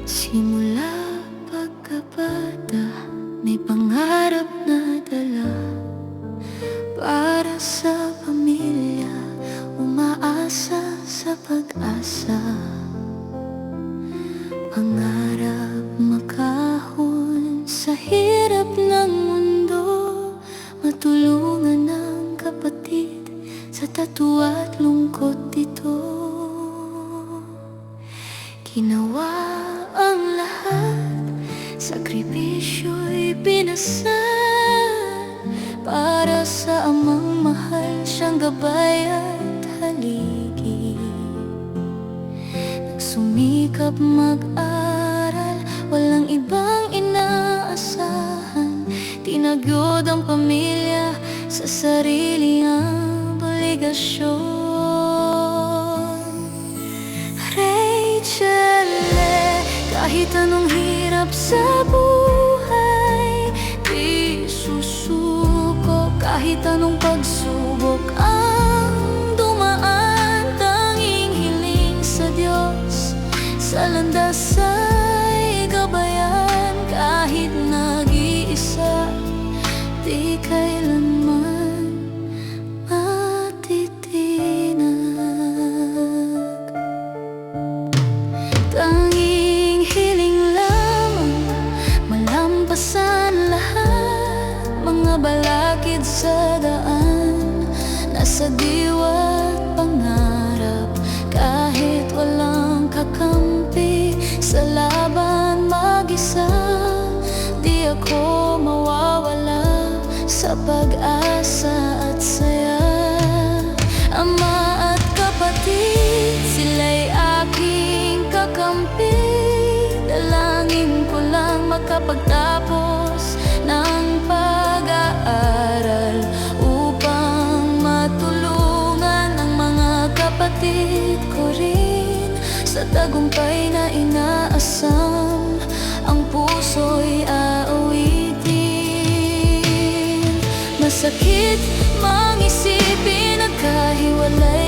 Simula pagkabata, may pangarap na dala para sa pamilya, umaasa sa pag-asa. Pangarap makahon sa hirap ng mundo, matulungan ng kapatid sa tatwa at lungkot dito. Ginawa ang lahat, sakripisyo'y pinasal para sa amang mahal, siyang gabay at haligi. Nagsumikap mag-aral, walang ibang inaasahan, tinagod ang pamilya sa sariling obligasyon. Kahit anong hirap sa buhay, di susuko. Kahit anong pagsubok ang dumaan, tanging hiling sa Diyos, sa landas ay gabayan. Kahit nag-iisa, di kailanman matitinag. Tanging malampasan lahat, mga balakid sa daan, nasa diwa't pangarap. Kahit walang kakampi sa laban mag-isa, di ako mawawala sa pag-asa at saya. Ama at kapatid, sila'y aking kakampi. Dalangin ko lang makapagtapos ng pag-aaral, upang matulungan ang mga kapatid ko rin sa tagumpay na inaasam. Ang puso'y aawitin. Masakit mang isipin, nagkahiwalay